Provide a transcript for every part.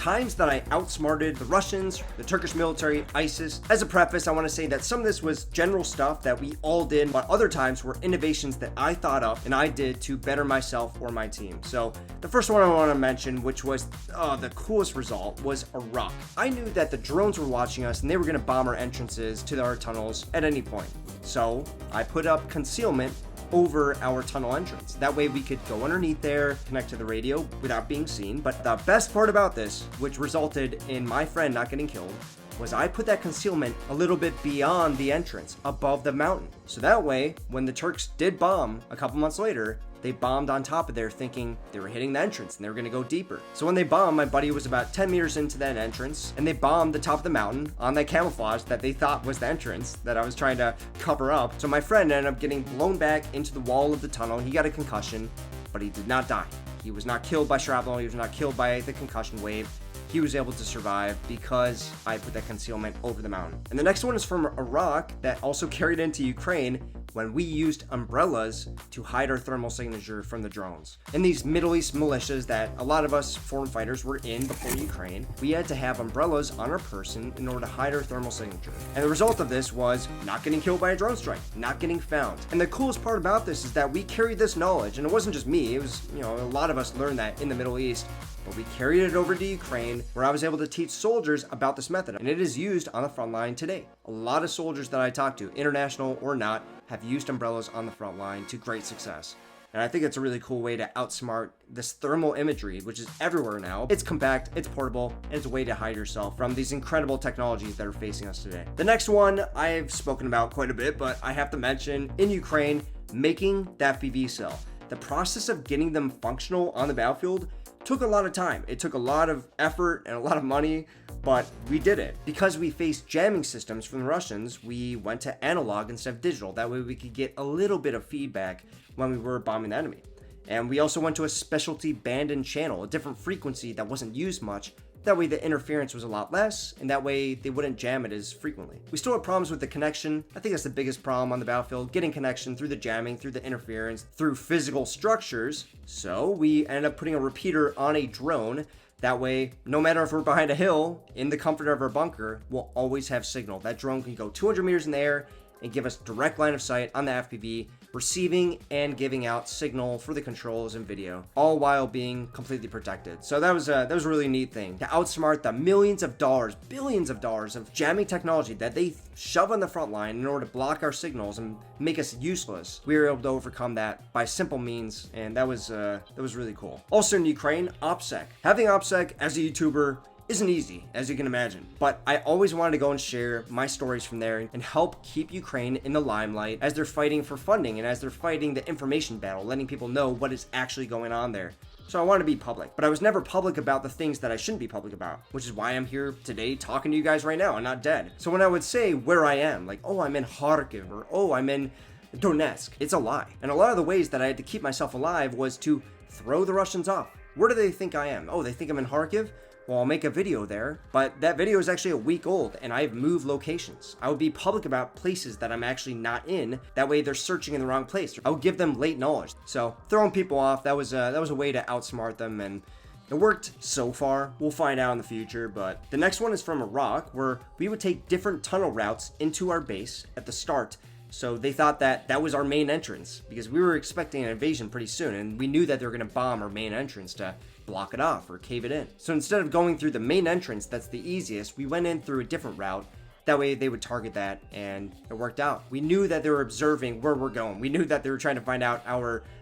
times that I outsmarted the Russians, the Turkish military, ISIS. As a preface, I want to say that some of this was general stuff that we all did, but other times were innovations that I thought up and I did to better myself or my team. So the first one I want to mention, which was the coolest result, was Iraq. I knew that the drones were watching us and they were going to bomb our entrances to our tunnels at any point. So I put up concealment over our tunnel entrance. That way we could go underneath there, connect to the radio without being seen. But the best part about this, which resulted in my friend not getting killed, was I put that concealment a little bit beyond the entrance, above the mountain. So that way, when the Turks did bomb a couple months later, they bombed on top of there thinking they were hitting the entrance and they were going to go deeper. So when they bombed, my buddy was about 10 meters into that entrance and they bombed the top of the mountain on that camouflage that they thought was the entrance that I was trying to cover up. So my friend ended up getting blown back into the wall of the tunnel. He got a concussion, but he did not die. He was not killed by shrapnel. He was not killed by the concussion wave. He was able to survive because I put that concealment over the mountain. And the next one is from Iraq that also carried into Ukraine when we used umbrellas to hide our thermal signature from the drones. In these Middle East militias that a lot of us foreign fighters were in before Ukraine, we had to have umbrellas on our person in order to hide our thermal signature. And the result of this was not getting killed by a drone strike, not getting found. And the coolest part about this is that we carried this knowledge, and it wasn't just me, it was, a lot of us learned that in the Middle East. But we carried it over to Ukraine, where I was able to teach soldiers about this method, and it is used on the front line today. A lot of soldiers that I talk to, international or not, have used umbrellas on the front line to great success. And I think it's a really cool way to outsmart this thermal imagery, which is everywhere now. It's compact, it's portable, and it's a way to hide yourself from these incredible technologies that are facing us today. The next one I've spoken about quite a bit, but I have to mention, in Ukraine, making that FPV cell. The process of getting them functional on the battlefield took a lot of time. It took a lot of effort and a lot of money, but we did it. Because we faced jamming systems from the Russians, we went to analog instead of digital. That way we could get a little bit of feedback when we were bombing the enemy. And we also went to a specialty band and channel, a different frequency that wasn't used much. That way the interference was a lot less, and that way they wouldn't jam it as frequently. We still have problems with the connection. I think that's the biggest problem on the battlefield, getting connection through the jamming, through the interference, through physical structures. So we ended up putting a repeater on a drone. That way, no matter if we're behind a hill, in the comfort of our bunker, we'll always have signal. That drone can go 200 meters in the air and give us direct line of sight on the FPV, receiving and giving out signal for the controls and video, all while being completely protected. So that was a really neat thing to outsmart the millions of dollars, billions of dollars of jamming technology that they shove on the front line in order to block our signals and make us useless. We were able to overcome that by simple means, and that was really cool. Also in Ukraine, OPSEC. Having OPSEC as a YouTuber isn't easy, as you can imagine, but I always wanted to go and share my stories from there and help keep Ukraine in the limelight as they're fighting for funding and as they're fighting the information battle, letting people know what is actually going on there. So I want to be public, but I was never public about the things that I shouldn't be public about, which is why I'm here today talking to you guys right now and not dead. So when I would say where I am, like, oh, I'm in Kharkiv, or oh, I'm in Donetsk, it's a lie. And a lot of the ways that I had to keep myself alive was to throw the Russians off. Where do they think I am? Oh, they think I'm in Kharkiv? Well, I'll make a video there, but that video is actually a week old and I've moved locations. I would be public about places that I'm actually not in. That way they're searching in the wrong place. I would give them late knowledge. So throwing people off, that was a way to outsmart them, and it worked so far. We'll find out in the future, but the next one is from Iraq, where we would take different tunnel routes into our base at the start. So they thought that that was our main entrance because we were expecting an invasion pretty soon, and we knew that they were going to bomb our main entrance to block it off or cave it in. So instead of going through the main entrance, that's the easiest, we went in through a different route. That way they would target that, and it worked out. We knew that they were observing where we're going. We knew that they were trying to find out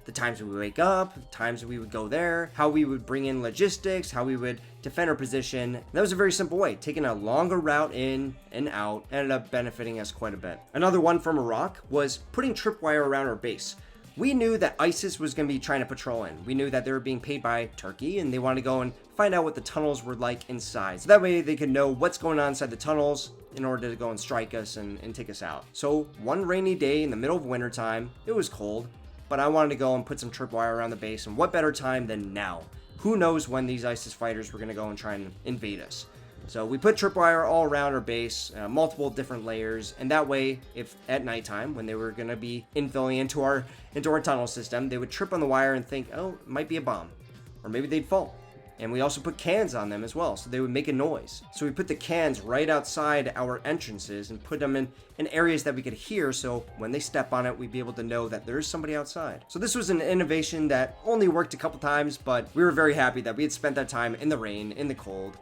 the times we would wake up, the times we would go there, how we would bring in logistics, how we would defend our position. And that was a very simple way. Taking a longer route in and out ended up benefiting us quite a bit. Another one from Iraq was putting tripwire around our base. We knew that ISIS was going to be trying to patrol in. We knew that they were being paid by Turkey and they wanted to go and find out what the tunnels were like inside. So that way they could know what's going on inside the tunnels in order to go and strike us and take us out. So one rainy day in the middle of wintertime, it was cold, but I wanted to go and put some tripwire around the base, and what better time than now? Who knows when these ISIS fighters were going to go and try and invade us. So we put tripwire all around our base, multiple different layers, and that way, if at nighttime, when they were going to be infilling into our tunnel system, they would trip on the wire and think, oh, it might be a bomb, or maybe they'd fall. And we also put cans on them as well, so they would make a noise. So we put the cans right outside our entrances and put them in areas that we could hear, so when they step on it, we'd be able to know that there's somebody outside. So this was an innovation that only worked a couple times, but we were very happy that we had spent that time in the rain, in the cold,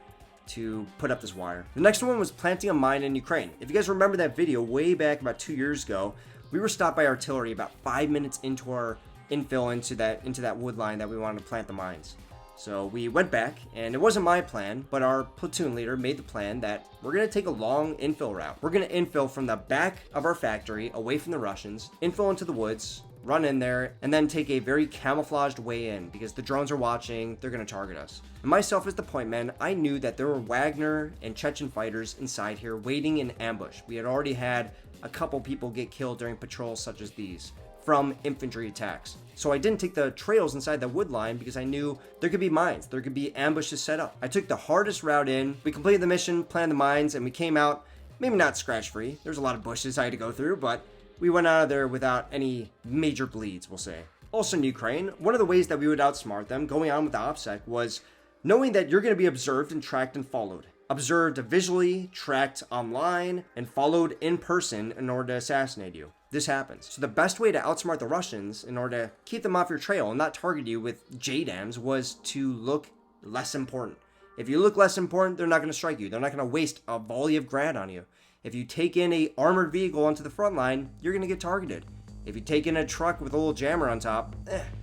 to put up this wire. The next one was planting a mine in Ukraine. If you guys remember that video way back about 2 years ago, we were stopped by artillery about 5 minutes into our infill into that wood line that we wanted to plant the mines. So we went back, and it wasn't my plan, but our platoon leader made the plan that we're going to take a long infill route. We're going to infill from the back of our factory, away from the Russians, infill into the woods, run in there, and then take a very camouflaged way in, because the drones are watching, they're going to target us. And myself as the point man, I knew that there were Wagner and Chechen fighters inside here waiting in ambush. We had already had a couple people get killed during patrols such as these from infantry attacks. So I didn't take the trails inside the wood line because I knew there could be mines, there could be ambushes set up. I took the hardest route in, we completed the mission, planted the mines, and we came out, maybe not scratch free. There's a lot of bushes I had to go through, but we went out of there without any major bleeds, we'll say. Also in Ukraine, one of the ways that we would outsmart them going on with the OPSEC was knowing that you're going to be observed and tracked and followed. Observed visually, tracked online, and followed in person in order to assassinate you. This happens. So the best way to outsmart the Russians in order to keep them off your trail and not target you with JDAMs was to look less important. If you look less important, they're not going to strike you. They're not going to waste a volley of grad on you. If you take in a armored vehicle onto the front line, you're going to get targeted. If you take in a truck with a little jammer on top,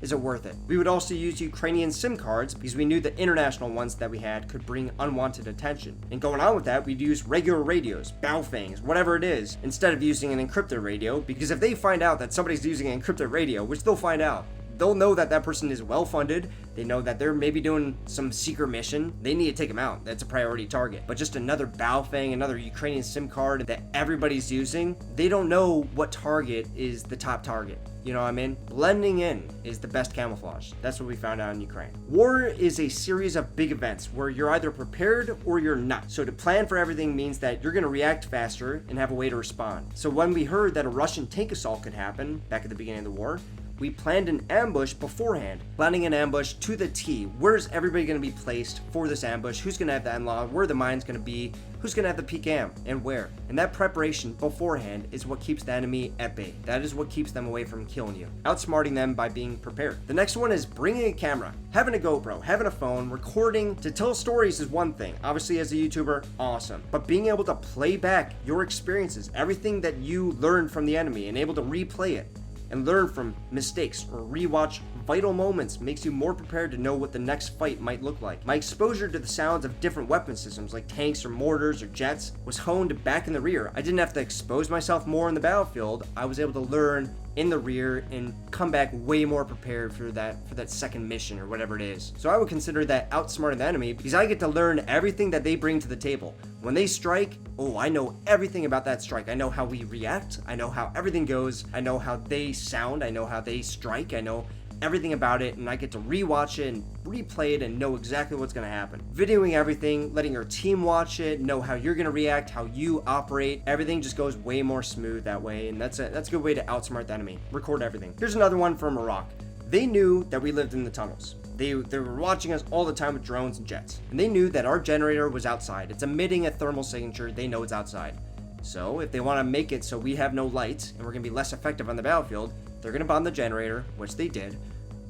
is it worth it? We would also use Ukrainian SIM cards because we knew the international ones that we had could bring unwanted attention. And going on with that, we'd use regular radios, Baofangs, whatever it is, instead of using an encrypted radio, because if they find out that somebody's using an encrypted radio, which they'll find out, they'll know that that person is well funded. They know that they're maybe doing some secret mission. They need to take them out. That's a priority target. But just another Baofeng, another Ukrainian SIM card that everybody's using, they don't know what target is the top target. You know what I mean? Blending in is the best camouflage. That's what we found out in Ukraine. War is a series of big events where you're either prepared or you're not. So to plan for everything means that you're going to react faster and have a way to respond. So when we heard that a Russian tank assault could happen back at the beginning of the war, we planned an ambush beforehand, planning an ambush to the T. Where's everybody going to be placed for this ambush? Who's going to have the end-log? Where the mine's going to be? Who's going to have the PKM? And where? And that preparation beforehand is what keeps the enemy at bay. That is what keeps them away from killing you. Outsmarting them by being prepared. The next one is bringing a camera. Having a GoPro, having a phone, recording to tell stories is one thing. Obviously as a YouTuber, awesome. But being able to play back your experiences, everything that you learned from the enemy and able to replay it, and learn from mistakes or rewatch vital moments makes you more prepared to know what the next fight might look like. My exposure to the sounds of different weapon systems like tanks or mortars or jets was honed back in the rear. I didn't have to expose myself more in the battlefield. I was able to learn in the rear and come back way more prepared for that second mission or whatever it is. So I would consider that outsmarting the enemy because I get to learn everything that they bring to the table. When they strike, I know everything about that strike. I know how we react. I know how everything goes. I know how they sound. I know how they strike. I know everything about it, and I get to rewatch it and replay it and know exactly what's going to happen. Videoing everything, letting your team watch it, know how you're going to react, how you operate. Everything just goes way more smooth that way, and that's a good way to outsmart the enemy. Record everything. Here's another one from Iraq. They knew that we lived in the tunnels. They were watching us all the time with drones and jets, and they knew that our generator was outside. It's emitting a thermal signature. They know it's outside. So if they want to make it so we have no lights and we're going to be less effective on the battlefield, they're going to bomb the generator, which they did,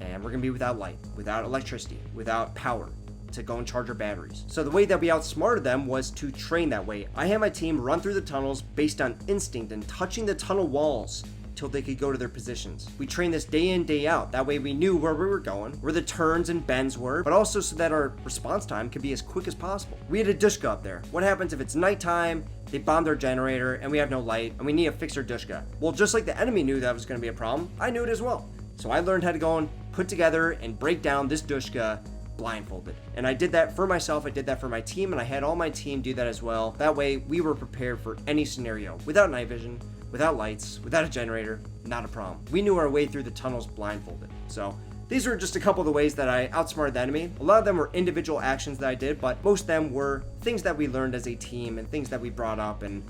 and we're going to be without light, without electricity, without power to go and charge our batteries. So the way that we outsmarted them was to train that way. I had my team run through the tunnels based on instinct and touching the tunnel walls till they could go to their positions. We trained this day in, day out. That way we knew where we were going, where the turns and bends were, but also so that our response time could be as quick as possible. We had a Dushka up there. What happens if it's nighttime, they bombed our generator, and we have no light, and we need to fix our Dushka? Well, just like the enemy knew that was going to be a problem, I knew it as well. So I learned how to go and put together and break down this Dushka blindfolded. And I did that for myself, I did that for my team, and I had all my team do that as well. That way we were prepared for any scenario. Without night vision, without lights, without a generator, not a problem. We knew our way through the tunnels blindfolded. So these were just a couple of the ways that I outsmarted the enemy. A lot of them were individual actions that I did, but most of them were things that we learned as a team and things that we brought up and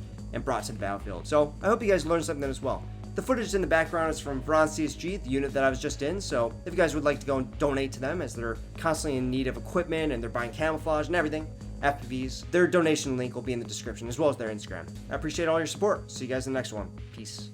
brought to the battlefield. So I hope you guys learned something as well. The footage in the background is from Veron CSG, the unit that I was just in, so if you guys would like to go and donate to them as they're constantly in need of equipment and they're buying camouflage and everything, FPVs, their donation link will be in the description as well as their Instagram. I appreciate all your support. See you guys in the next one. Peace.